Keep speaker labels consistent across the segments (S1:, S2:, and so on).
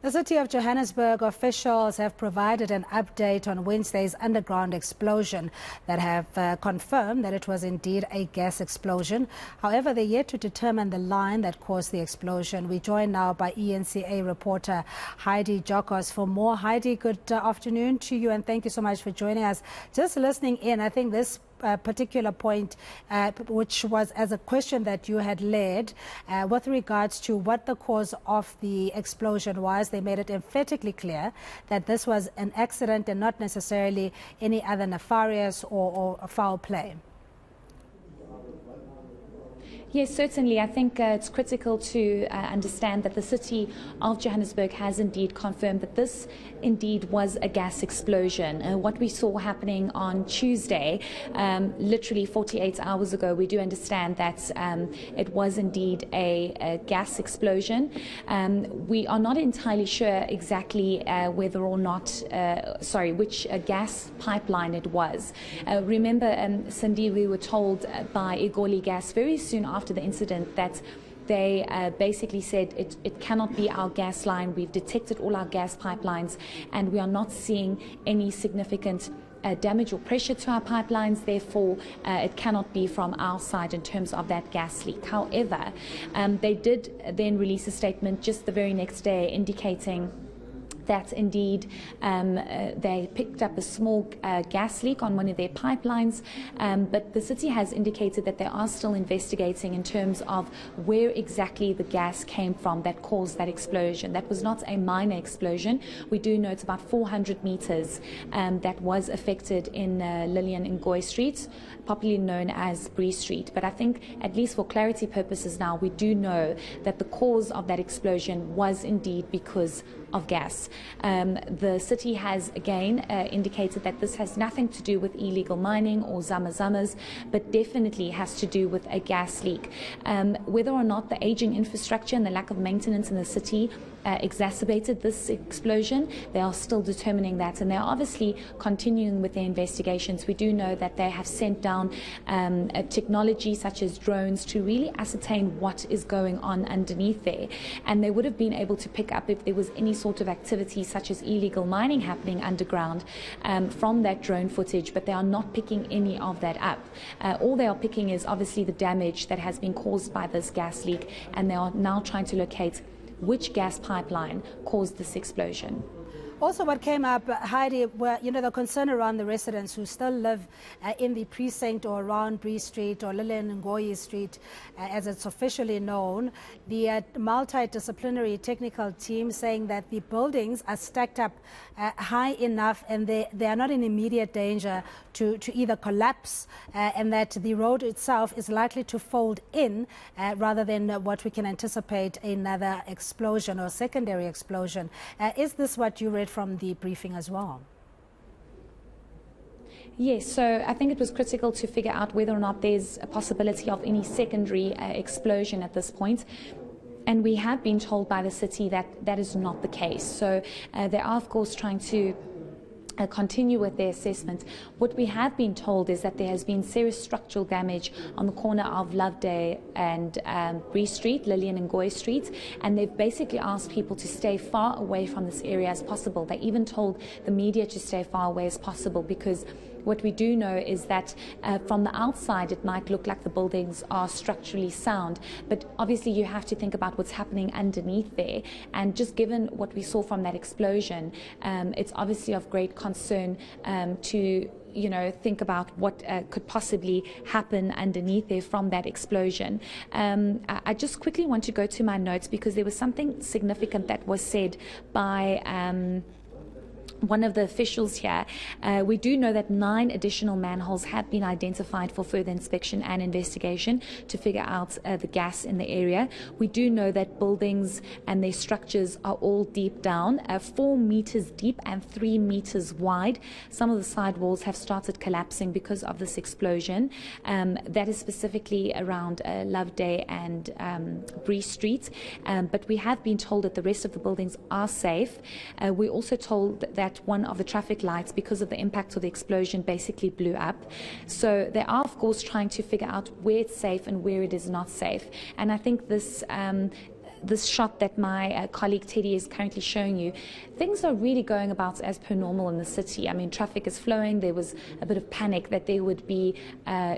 S1: The City of Johannesburg officials have provided an update on Wednesday's underground explosion that have confirmed that it was indeed a gas explosion. However, they're yet to determine the line that caused the explosion. We're joined now by eNCA reporter Heidi Giokos for more. Heidi, good afternoon to you and thank you so much for joining us. Just listening in, I think this particular point, which was as a question that you had led with regards to what the cause of the explosion was. They made it emphatically clear that this was an accident and not necessarily any other nefarious or foul play.
S2: Yes, certainly. I think it's critical to understand that the City of Johannesburg has indeed confirmed that this indeed was a gas explosion. What we saw happening on Tuesday, literally 48 hours ago, we do understand that it was indeed a gas explosion. We are not entirely sure exactly whether or not, which gas pipeline it was. Remember, Cindy, we were told by Egoli Gas very soon after the incident that they basically said it cannot be our gas line. We've detected all our gas pipelines and we are not seeing any significant damage or pressure to our pipelines. Therefore, it cannot be from our side in terms of that gas leak. However, they did then release a statement just the very next day indicating that indeed they picked up a small gas leak on one of their pipelines, but the city has indicated that they are still investigating in terms of where exactly the gas came from that caused that explosion. That was not a minor explosion. We do know it's about 400 meters that was affected in Lillian Ngoyi Street, popularly known as Bree Street. But I think, at least for clarity purposes now, we do know that the cause of that explosion was indeed because of gas. The city has again indicated that this has nothing to do with illegal mining or zama-zamas, but definitely has to do with a gas leak. Whether or not the aging infrastructure and the lack of maintenance in the city exacerbated this explosion, they are still determining that, and they're obviously continuing with their investigations. We do know that they have sent down technology such as drones to really ascertain what is going on underneath there, and they would have been able to pick up if there was any sort of activity such as illegal mining happening underground from that drone footage, but they are not picking any of that up. All they are picking is obviously the damage that has been caused by this gas leak, and they are now trying to locate which gas pipeline caused this explosion.
S1: Also, what came up, Heidi, were the concern around the residents who still live in the precinct or around Bree Street or Lillian Ngoyi Street, as it's officially known. The multidisciplinary technical team saying that the buildings are stacked up high enough and they are not in immediate danger to either collapse and that the road itself is likely to fold in rather than what we can anticipate another explosion or secondary explosion. Is this what you read from the briefing as well?
S2: Yes, so I think it was critical to figure out whether or not there's a possibility of any secondary explosion at this point. And we have been told by the city that that is not the case. So they are, of course, trying to continue with their assessment. What we have been told is that there has been serious structural damage on the corner of Loveday and Bree Street, Lillian and Ngoyi Street, and they've basically asked people to stay far away from this area as possible. They even told the media to stay far away as possible, because what we do know is that from the outside it might look like the buildings are structurally sound, but obviously you have to think about what's happening underneath there. And just given what we saw from that explosion, it's obviously of great concern to think about what could possibly happen underneath there from that explosion. I just quickly want to go to my notes because there was something significant that was said by one of the officials here. We do know that 9 additional manholes have been identified for further inspection and investigation to figure out the gas in the area. We do know that buildings and their structures are all deep down, 4 meters deep and 3 meters wide. Some of the side walls have started collapsing because of this explosion. That is specifically around Loveday and Bree Street. But we have been told that the rest of the buildings are safe. We're also told that one of the traffic lights, because of the impact of the explosion, basically blew up. So they are, of course, trying to figure out where it's safe and where it is not safe. And I think this this shot that my colleague Teddy is currently showing you, things are really going about as per normal in the city. I mean, traffic is flowing. There was a bit of panic that there would be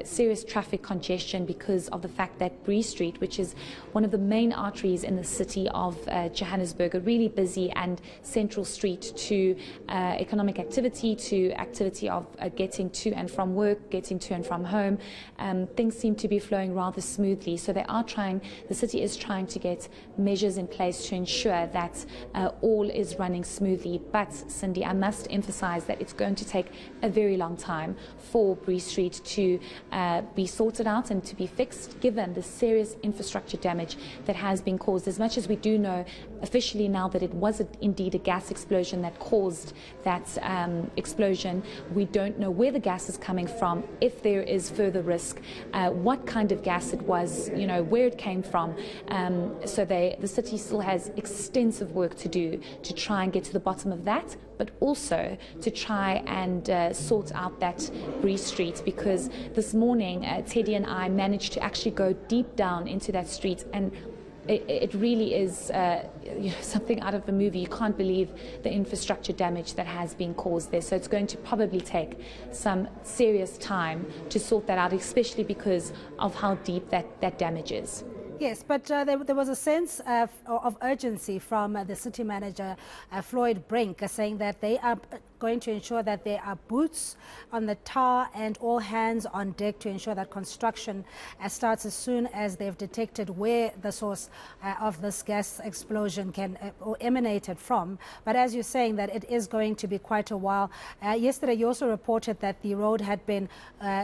S2: serious traffic congestion because of the fact that Bree Street, which is one of the main arteries in the city of Johannesburg, a really busy and central street to economic activity, to activity of getting to and from work, getting to and from home. Things seem to be flowing rather smoothly. So the city is trying to get measures in place to ensure that all is running smoothly. But, Cindy, I must emphasize that it's going to take a very long time for Bree Street to be sorted out and to be fixed, given the serious infrastructure damage that has been caused. As much as we do know officially now that it was indeed a gas explosion that caused that explosion, we don't know where the gas is coming from, if there is further risk, what kind of gas it was, where it came from. So the city still has extensive work to do to try and get to the bottom of that, but also to try and sort out that Bree Street, because this morning Teddy and I managed to actually go deep down into that street, and it really is something out of a movie. You can't believe the infrastructure damage that has been caused there. So it's going to probably take some serious time to sort that out, especially because of how deep that damage is.
S1: Yes, but there was a sense of urgency from the city manager, Floyd Brink, saying that they are going to ensure that there are boots on the tower and all hands on deck to ensure that construction starts as soon as they've detected where the source of this gas explosion emanated from. But as you're saying, that it is going to be quite a while. Yesterday, you also reported that the road had been,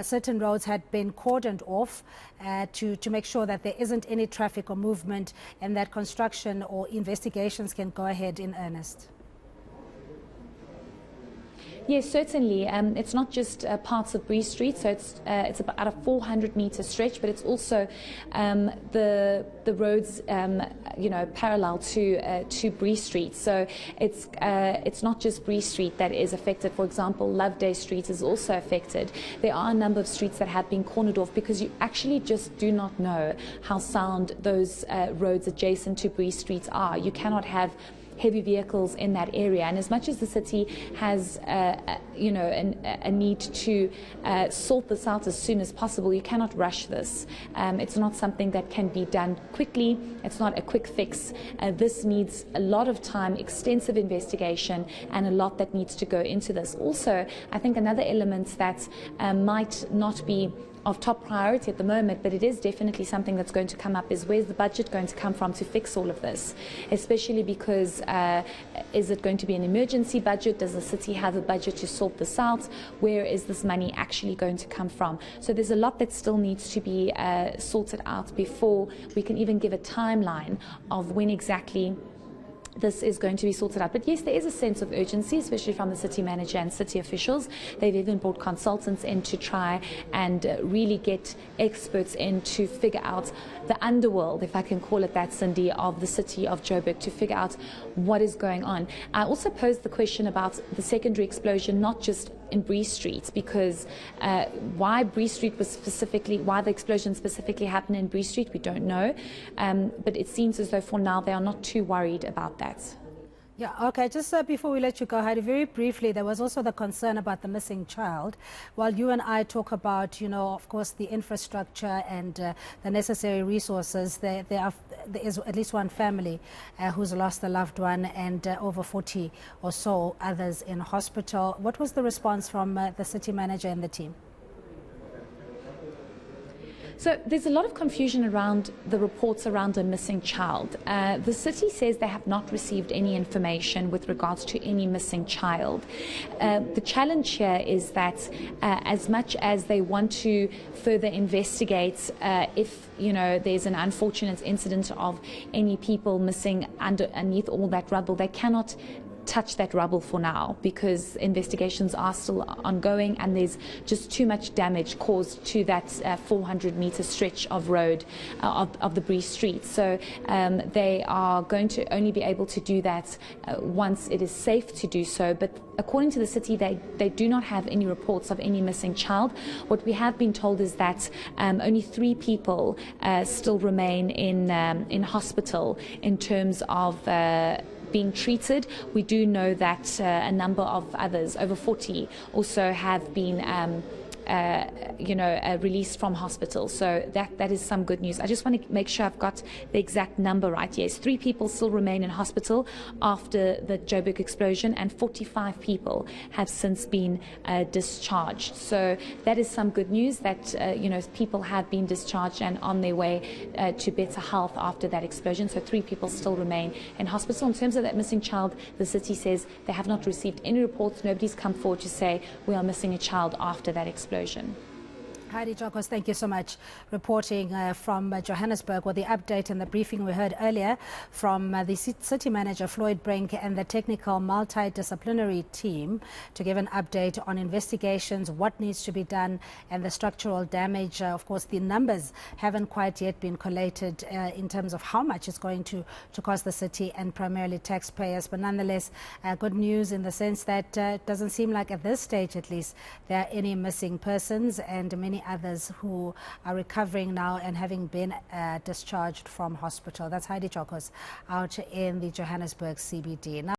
S1: certain roads had been cordoned off to make sure that there isn't any traffic or movement, and that construction or investigations can go ahead in earnest.
S2: Yes, certainly. It's not just parts of Bree Street, so it's about a 400-meter stretch, but it's also the roads, parallel to Bree Street. So it's not just Bree Street that is affected. For example, Loveday Street is also affected. There are a number of streets that have been cornered off because you actually just do not know how sound those roads adjacent to Bree Street are. You cannot have heavy vehicles in that area, and as much as the city has a need to sort this out as soon as possible, you cannot rush this. It's not something that can be done quickly. It's not a quick fix. This needs a lot of time, extensive investigation, and a lot that needs to go into this. Also, I think another element that might not be of top priority at the moment, but it is definitely something that's going to come up, is where's the budget going to come from to fix all of this, especially because is it going to be an emergency budget? Does the city have a budget to sort this out? Where is this money actually going to come from? So there's a lot that still needs to be sorted out before we can even give a timeline of when exactly this is going to be sorted out. But yes, there is a sense of urgency, especially from the city manager and city officials. They've even brought consultants in to try and really get experts in to figure out the underworld, if I can call it that, Cindy, of the city of Joburg, to figure out what is going on. I also posed the question about the secondary explosion, not just in Bree Street, because why Bree Street was specifically, why the explosion specifically happened in Bree Street, we don't know. But it seems as though for now they are not too worried about that.
S1: Yeah, okay, just before we let you go, Heidi, very briefly, there was also the concern about the missing child. While you and I talk about, of course, the infrastructure and the necessary resources, there is at least one family who's lost a loved one, and over 40 or so others in hospital. What was the response from the city manager and the team?
S2: So there's a lot of confusion around the reports around a missing child. The city says they have not received any information with regards to any missing child. The challenge here is that as much as they want to further investigate if there's an unfortunate incident of any people missing underneath all that rubble, they cannot touch that rubble for now, because investigations are still ongoing and there's just too much damage caused to that 400-meter stretch of road of the Bree Street. So they are going to only be able to do that once it is safe to do so. But according to the city, they do not have any reports of any missing child. What we have been told is that only 3 people still remain in hospital in terms of being treated. We do know that a number of others, over 40, also have been released from hospital. So that is some good news. I just want to make sure I've got the exact number right. Yes, 3 people still remain in hospital after the Joburg explosion, and 45 people have since been discharged. So that is some good news that people have been discharged and on their way to better health after that explosion. So 3 people still remain in hospital. In terms of that missing child, the city says they have not received any reports. Nobody's come forward to say we are missing a child after that explosion.
S1: Heidi Giokos, thank you so much, reporting from Johannesburg. Well, the update and the briefing we heard earlier from the city manager, Floyd Brink, and the technical multidisciplinary team to give an update on investigations, what needs to be done, and the structural damage. Of course, the numbers haven't quite yet been collated in terms of how much it's going to cost the city and primarily taxpayers. But nonetheless, good news in the sense that it doesn't seem like at this stage, at least, there are any missing persons, and many others who are recovering now and having been discharged from hospital. That's Heidi Giokos out in the Johannesburg CBD. Now